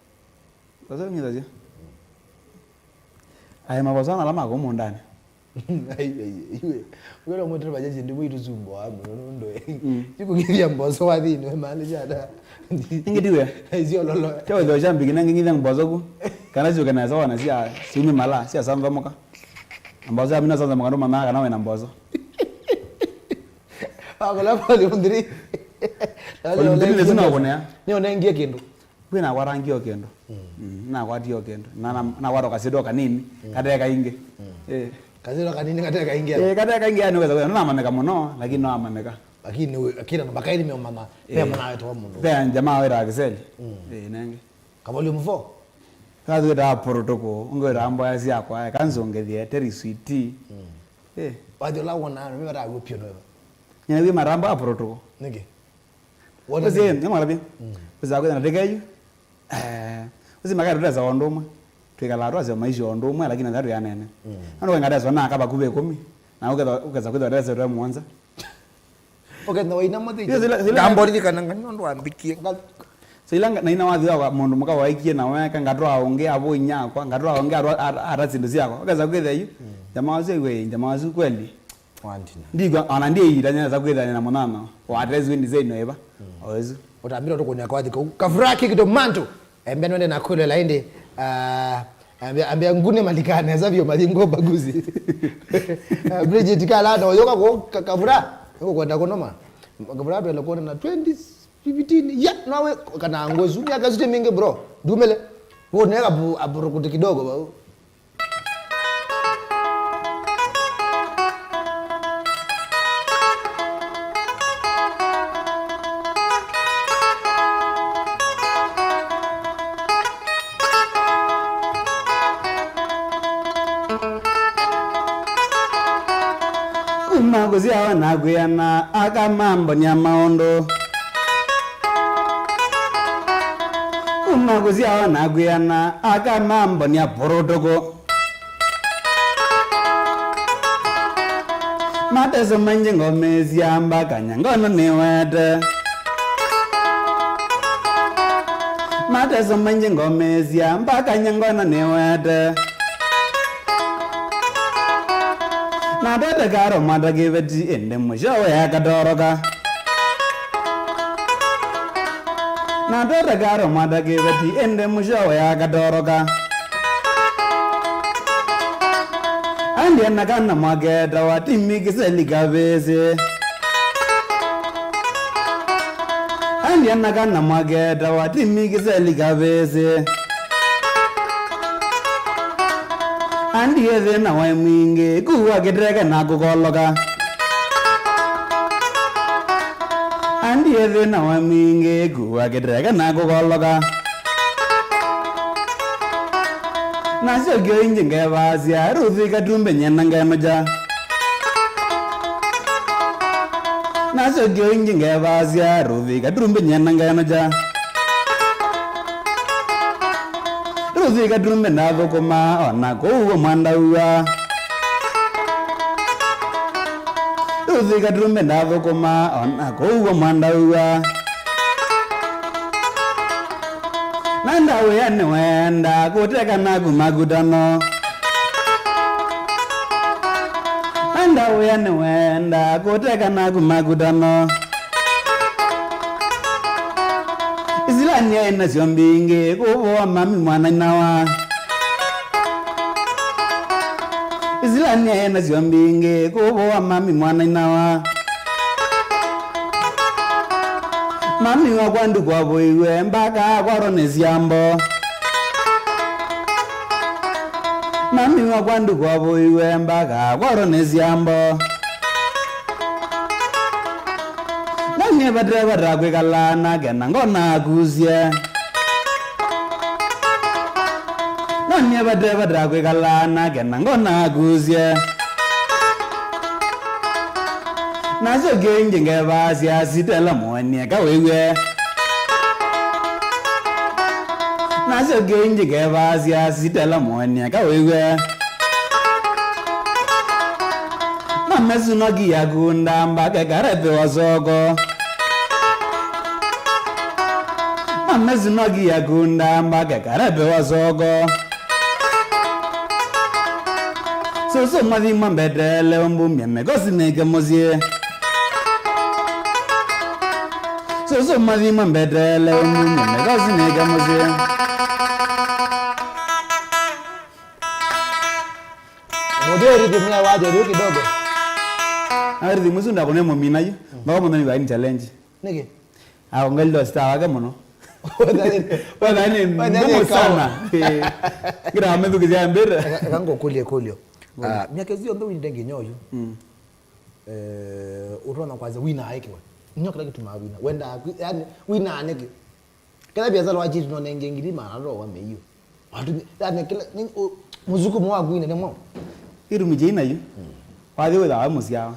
bozo yungile je ai mabozana lama ko mundani Ngolo motho ba jeje ndibo ituzumbo wami ndo. Ikugivya mbozo wathini we mali jada. Ingediwe. Izio lolo. Tawo do jambi kinangingitha mbozo ku. Kana sio kana sawa sia siumi mala sia samba moka. Mbozo amina sasa mangano mama kana we na mbozo. Agola pali undiri. Undiri lesina kone. Ni onengie kindu. Bwina warangio kendo. Na watio kendo. Na waro kasido kanini kateka inge. Kasido kanini kateka inge. Kateka inge ani weza na maneka muno lakini no amaneka. Lakini akira no bakairi me mama. Pe mwana wetu wa mundu. Pe jamaa wera Kiseli. Nenge. Kaboli mfo. Kazi da protocol ngora ambo yazi akwa kanzongethie teri sweet. Wadio la wona me bara go pio no. Nyawi maramba protocol. Nige. Wona ze nyamala bi. Uzakwenda natekeyo. Uzi magari utaza ondoma. Twikala twaze maisha ondoma lakini ngatu yanene. Ano ngada zona akaba kube 10. Na ukeza kwenda reza rwa mwanza. Okay no ina mati. Gambori kana ngondo ambikie. Silanga na ina wathi wa mundu muka waikie na weka ngatwa onge abo inyakwa ngatwa onge arazindu ziako. Ukeza kwetha yu. Jamaa zewe jamaa zu kweli. Wantina. Ndigo ana ndiye iranya za kwetha na monana. Wa address windi zeno eba. Owezu. Utambira to kunya kwathi ko kafuraki kido manto. Embe nende nakule lainde ambia ngune malikana zavyo malingo baguzi. Bridget kala ndo yoka ko kafura. Uko kwenda konoma. Kafura ndo lokona na 2015 ya nawe kana ngozu ya kazute mingi bro. Dumele. Wo neka aburukuti kidogo ba. Magozi awa naguyana aka mambo nyamaondo. Magozi awa naguyana aka mambo nya protocol. Mateso manje ngomezi amba kanyangono niwete. Mateso manje ngomezi amba kanyangono niwete. Na dada garo mada giveti ende mwishowe ya kadoroga. Na dada garo mada giveti ende mwishowe ya kadoroga. Andi anakana mageta watimi Kiseli kabeze. Andi anakana mageta watimi Kiseli kabeze. Andi yethe na wai mwingi kuwa kitreke na kukoloka. Andi yethe na wai mwingi kuwa kitreke na kukoloka. Nasyo kyo inji ngevasya ruthi katumbe nyena ngenoja. Nasyo kyo inji ngevasya ruthi katumbe nyena ngenoja. Ruthi katumbe na thukuma ona kuwa mwanda uwa. Ruthi katumbe na thukuma ona kuwa mwanda uwa. Nanda weyane wenda kuteka na kumagutano. Nanda weyane wenda kuteka na kumagutano. Isilani ya ina siombingi kuwa mami mwana inawa. Isilani ya ina siombingi kuwa mami mwana inawa. Mami wakwandu kwa boiwe mpaka kwarone siambo. Mami wakwandu kwa boiwe mpaka kwarone siambo. Nanye badreva rakwe kalana kena ngona kuzye. Nanye badreva rakwe kalana kena ngona kuzye. Naso genje ngevasya sitela Mweene kawewe. Naso genje ngevasya sitela Mweene kawewe. Mamesuno kiyakunda mbake karepe wasoko. Mamesuno kiyakunda mbake karepe wasoko. So madi mambedele ombumye megosi nege mozie. So madi mambedele ombumye megosi nege mozie. Moderi dimia waje ruki dogo. Ari musunda kone momina yu. Baka mondani wa challenge. Nige. Ngaldo sta waga mono. Wadani ngumu sana. Kira amedu kizia mbere. Kango kulio. Miaka zio ndo windengi nyoyo. Urona kwanza Winake wa. Nyo kila kitu mawina. Wenda yani Winake. Kila biazalo waji no nengengiri mara ro wa meyo. Watu yani kila muzuku mwa gwine nemo. Iru mijina yu. Wadi weda amusia.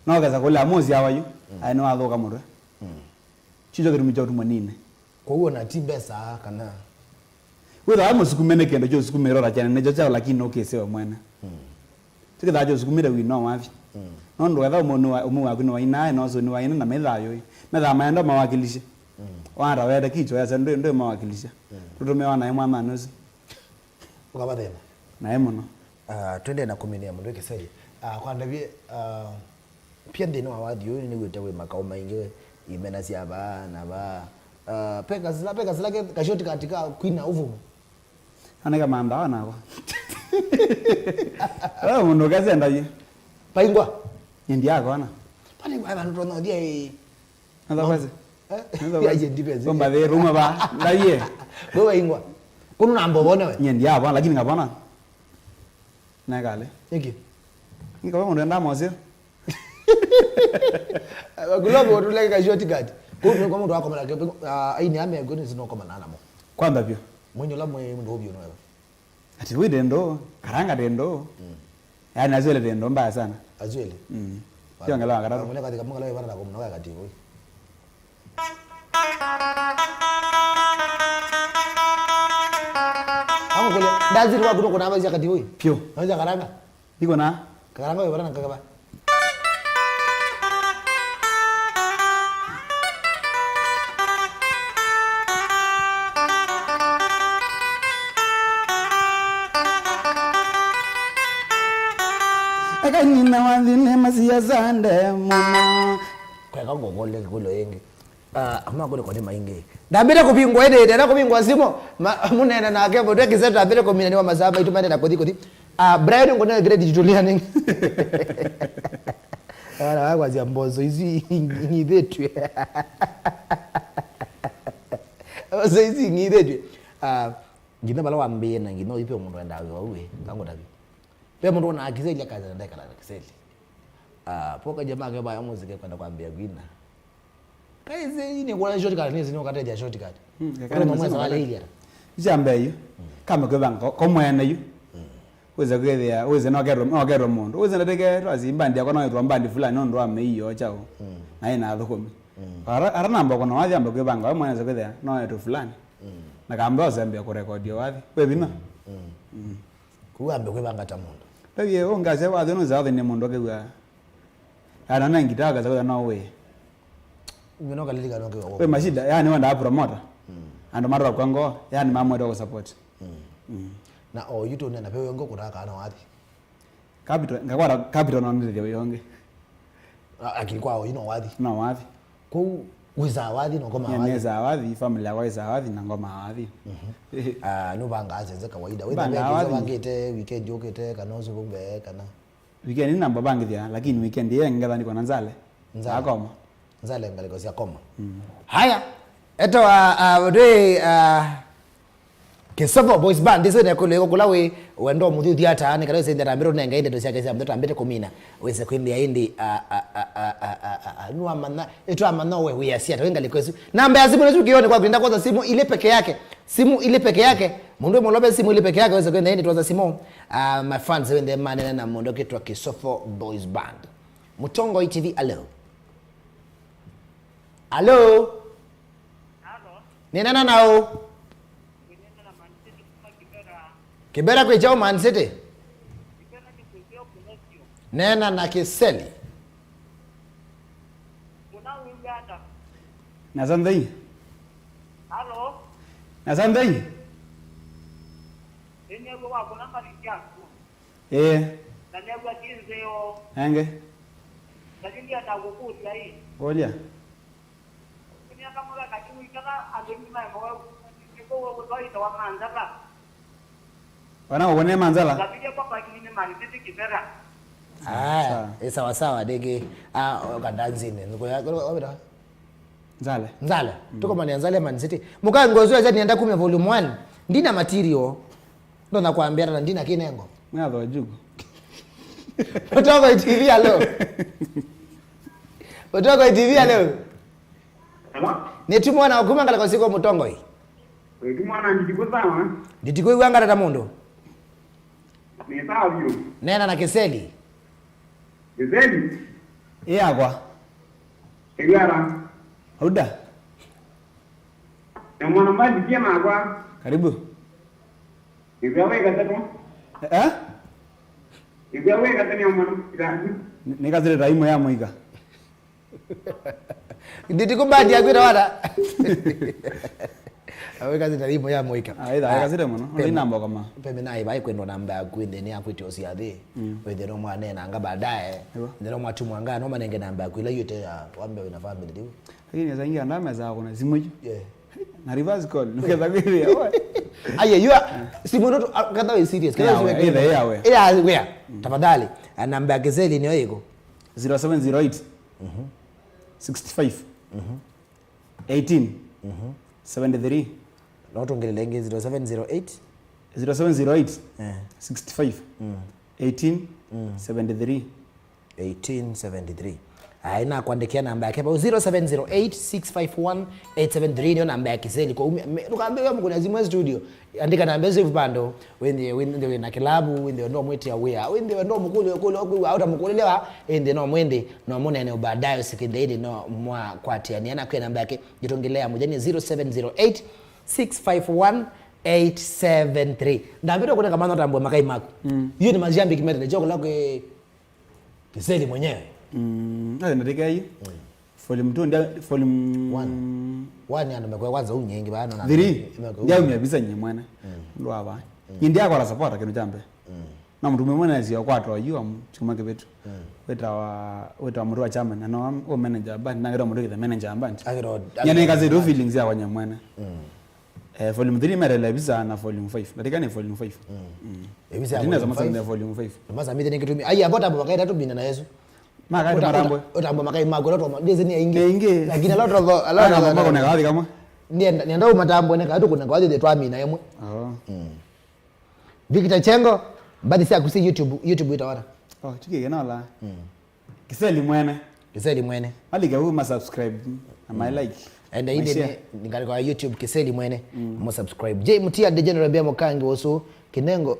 No kaza kola amusia wa yu. Ai no adoka mure. Chijo kiru mijo tumanine. Kwa huo na tibesa kana. Weda amusuku mene kendo jo suku mero rachana ne jocha lakini no kesewa mwana. Tikida jo suku mira wi no wapi. No ndo weda umu wa kuno ina no so ni wa ina na medha yo. Medha maenda mawakilisha. Wanda weda kicho ya sendo ndo mawakilisha. Tutume wana ema manuzi. Ukabadema. Na emo no. Twende na kuminia mundu Kiseli. Kwa ndabie pia ndino awadi yo ni wetewe makao maingi imena siaba na ba peka zila ke kashoti katika kwina uvu. Aneka manda wana kwa. Mundu kazenda ye. Paingwa. Ndi yako ana. Pale ngwa abantu no dia Nada kwaze. Ya je dipezi. Komba de ruma ba. Ndaye. Wewe ingwa. Kuno nambo bona we. Ndi yako lakini ngabona. Na gale. Iki. Niko wa mundu ndamo Gulobo tuleke kashoti kati. Kwa mundu wako mala aini ame goni zino koma nana mo. Kwanda pyo. Mwenye la mwe mundu hobyo no. Ati we dendo, karanga dendo. Yani azwele dendo mbaya sana. Azwele. Sio ngala karanga. Mwenye katika mungu la ibara na kumnoga kati wewe. Hapo kule ndazi rwa kuno kuna maji kati wewe. Pyo. Unaweza karanga? Iko na Karanga wewe bana kakaba. Akanina wandine masia zande mama. Kwa kango gole kulo yengi. Ama kule kwa maingi. Ndabira kupingwa ede na kupingwa simo munena na akebo ndeke zetu ndabira kumina ni wa mazaba itumane na kodi. Brian ngone grade jitulia ningi. Ara kwa zia mbozo hizi ngidetu. Asa hizi ngidetu. Ngina bala wambie na ngino ipe mundu enda wewe kango dabi. Pe mundu na Kiseli akaza ndeka la Kiseli. Poka jamaa ke baya muziki kwenda kwambia gwina. Kaize ine kwa shortcut ni zino kateja shortcut. Kwa mama wale ile. Jambe yu. Kama kwa bango komwena yu. Weza kwethia weza no gero mundu. Weza ndege azimba kwa no mbandi fulani ndo ameiyo chao. Na ina thukumi. Ara namba kono wathi amba kwa bango mwana kwethia no eto fulani. Na kamba ozambia ku record yo wathi. We bina. Kuambe kwa banga ta mundu. Tawie ongaze wathi no zathi ni mundu kwa. Ana na ngitaga za no we. Mino kalilika no kwa. We mashida yani wanda promoter. Ando mara kwa ngo yani mama ndo support. Na yuto nena pewe ngo kutaka ana wathi. Capital no ndile yonge. Akilikuwa wathi. No wathi. Kwa wiza wathi no koma wathi. Nyeza wathi family yako iza wathi na ngoma wathi. No banga azenze kawaida. Wewe ngete weekend yokete kanozo bombe kana. Weekend ni namba bangi dia lakini weekend yenga ndani kwa nanzale. Akoma. Nzale ngaliko sia koma. Haya. Eto ode Kisovo boys band this ne kuleko kulawe wendo muthi theater ne kale sende rambiro nenga inde dosia kesa mtoto ambete komina wese kwindi indi nuwa manna eto amana we yasia wenga likosu namba ya simu ukione kwa kulinda kwanza simu ile peke yake mundu molobe simu ile peke yake wese kwenda indi tuanza simu my fans wende manene na mundu kitwa Kisovo boys band Mutongo ITV Hello Nena nao Kibera kwa chao Man City. Nena na Kiseli. Nazandai. Hello. Nazandai. Nani kwa kinzeo. Enge. Lakini atakukuta hii. Olia. Kuni kama kati kama andeni mai kwa kwa wa manzala. Wana uone manzala. Lakini kwa pakini mali tete kibera. Sawa sawa dege kadanzini niko wabira nzale tuko mani nzale Man City muka ngozo acha nienda kume volume 1 ndina material ndo nakwambia na ndina kinengo ngado jugo utoko TV leo utoko TV leo ni timu na ukuma ngala kosiko mutongo hii wetu mwana ndikuzawa nditiko wangara ta mundo ni sawa bio nena na Kiseli Kiseli kwa Eliara Huda na mwana mbali pia kwa karibu Nikyavya katato Nikyavya katato mwana nikazile raimo ya muiga nditiko badi yakwira wala aweka zita rimo ya moika aida zita muno ndi namba kama peme naye bai kwendo namba ya kwende ni akwiti osiathe wethe no mwana na anga baadaye ndero mwatu mwanga no manenge namba ya kwila yote ya wambe na family diu lakini zaingia ndama za kuna zimuju na reverse call nukeza kwili aye you simuno kadha we serious kadha we ila tafadhali namba ya Kiseli ni yego 0708 65 18 73 Notongelenge 0708 65 18 73 1873 aina kuandikia namba yake 0708651873 ndio namba ya Kiseli kwa tukaambia kuna zimu studio andika namba hizo vipando wende na kilabu wende ndo mweti ya wea wende ndo mkule kule au mkulelewa ende no mwende no mona eneo baadaye sikinde no mwa kwati ani ana kwa namba yake jitongelea mjani 0708651873 ndambira kuna kama ndo makai mako hiyo ni majambi kimete choko lako Kiseli mwenyewe ndika hii volume 2 ndio volume 1 nimekuwa kwanza unyingi bana na 3 ndio umebisa nyemwana ndo aba indi yako la support kinu jambe na mtu mwemwana zio kwatwa yu chuma kebetu weta mtu wa chama na no o manager band na ngira mtu the manager band nyane kazi do feelings ya wanyamwana volume 3 merela bisa na volume 5 ndika ni volume 5 ebisa na volume 5 maza mide nikitumi ai abota bakaita tubina na Yesu makai marambo utambo makai mago loto ndize ni inge lakini loto ala mako na gathi kama nienda umatambo neka atu kuna gathi detwa mina yemwe Victor Chengo badi sia kusi YouTube itaona chike la Kiseli Mweene alika uma subscribe na my like and ide ningali kwa YouTube Kiseli Mweene mo subscribe je mutia de general bia mokange oso kinengo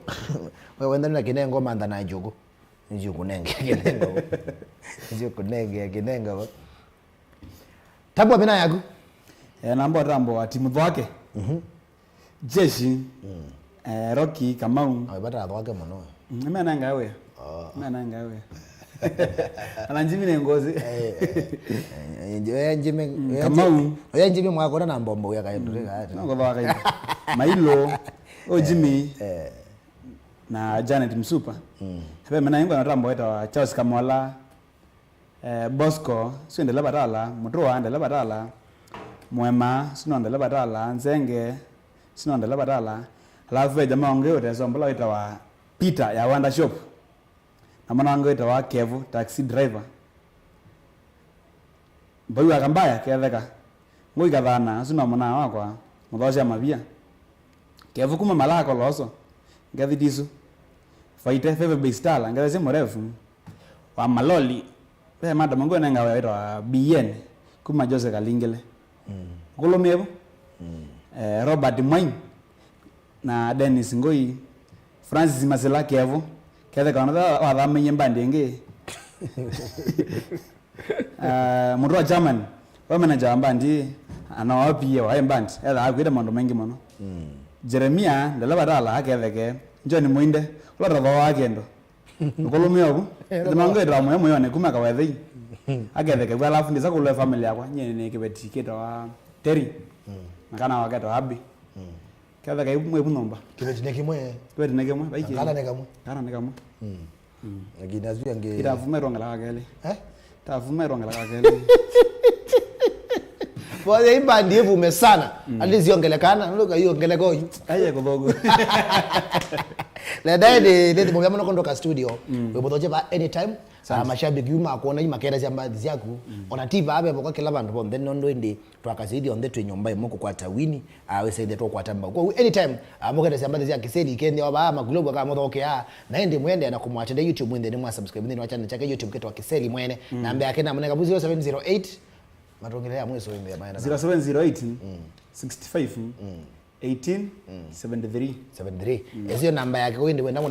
wewe ndana kinengo manda na jugo nenge kinengo nenge kinengo tabwa bina yaku namba rambo ati mudho wake jeshi Rocky Kamau bata wake mono mena ngawe ananjimi ne ngozi njimi mwako na mbombo ya kaendeka ngo ba kai mailo ojimi na Janet Msupa hebe mena ingo na rambo eta Charles Kamwala Bosco swendela batala mutwa ndela batala Mwema sinondela batala Nzenge sinondela batala alafu jamaa ongeo tesombala eta wa Peter ya Wanda Shop na mwanangu eta wa Kevu taxi driver boyu akambaya ketheka ngoi kathana sino mwana wakwa muthosha mabia Kevu kuma malako loso ngathi disu faite feve bestala ngathi morefu wa maloli pe mada mongo nenga wa eta BN kuma Jose Kalingele kolomevo Robert Mweene na Dennis Ngoi Francis Masela Kevo kede kana wa menye mbande nge mtu wa German wa manager mbandi ana wapi wa mbandi ela akwida mando mengi mono Jeremia ndala badala aketheke John Mwinde lo ro wa agendo kolomio ku demango ira moyo ne kuma ka wethi aketheke bwa alafu ndisa kulo family yakwa nyene ne kibeti kita wa Terry nakana wakati wa Abi Kada kai mwe bunomba. Kibetine kimwe. Kibetine kimwe baiki. Kala ne kamwe. Kana ne kamwe. Nginazuya nge. Itavuma ronga la kale. Tavuma ronga la kale. Kwa ibandi evume sana. Aliziongelekana, ndoka hiyo ongeleko. Aye kubogo. La dai de mugamba nokondoka studio. Webotoje ba anytime. Mashabiki yuma kuona hii makera zamba ziaku. Ona TV abe kwa kila bantu bon then nondo indi twakazidi on the twenyomba imoko kwa tawini awese de to kwa tamba. Kwa anytime amokera zamba zia Kiseli kende waba maglobo kama motokea na ende mwende na kumwatenda YouTube mwende ni mwa subscribe ni wachana chake YouTube keto wa Kiseli Mweene na ambe akena mneka 0708 matongele ya mweso wimbe ya maana 0708 65 18 73 ezio namba yake wende wenda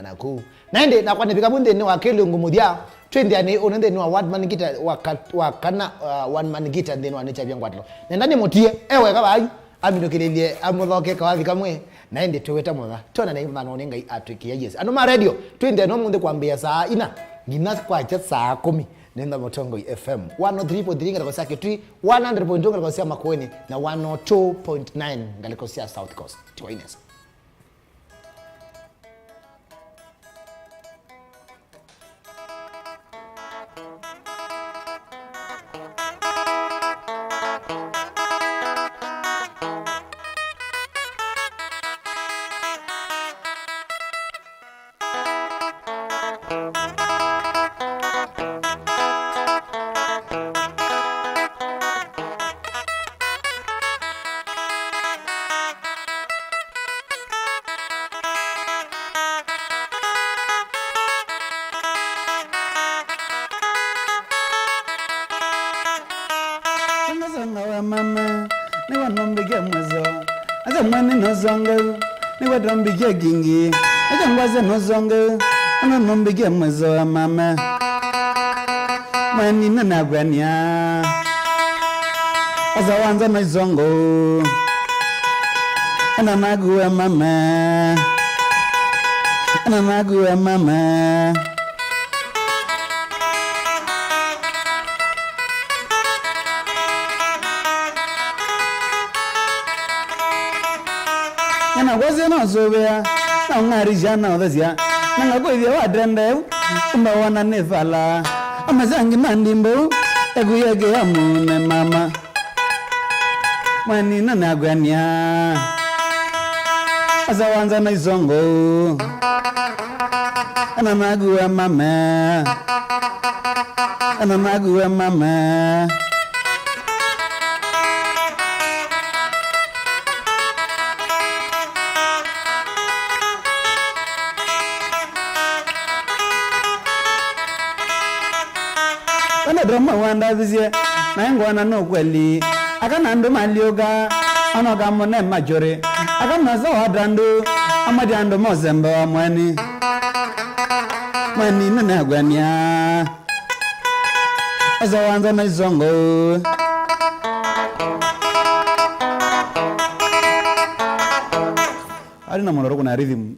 na ku naende na kwanipika bunde ni wakeli ngumudia twende ani onende ni wa one man gita wakana one man gita ndeni wa Nikyavya Ngwatilo nenda ni motie ewe kaba ayi aminokilelie amuthoke kawathi kamwe naende tweta motha tona na imana onenga atwikia yes anuma radio twende no munde kwambia saa ina ngina kwa cha saa 10 nenda Motongo FM 103.3 ngaliko Kitui 100.2 ngaliko Makueni na 102.9 ngaliko South Coast Tiwainesa. Mama, ni wanombigia mwezo. Aza mwani nozongo, ni wadombigia gingi. Aza mwaze nozongo, wanombigia mwezo mama. Mwani nanagwania. Aza wanza nozongo. Ananaguwa mama. Ananaguwa mama. Na waze no zobea na ngari jana odazia na ngagoithia wa drende umba wana nevala amazangi mandimbo eguyege amune mama mwani na nagwania azawanza na izongo ananaguwa mama ananaguwa mama Kana drama wanda vizie na ngwana no kweli akana ndo malioga anoga mone majore akana za wadrando amadi ando mozemba wa mwani nana gwanya azawanza na izongo alina monoro kuna rhythm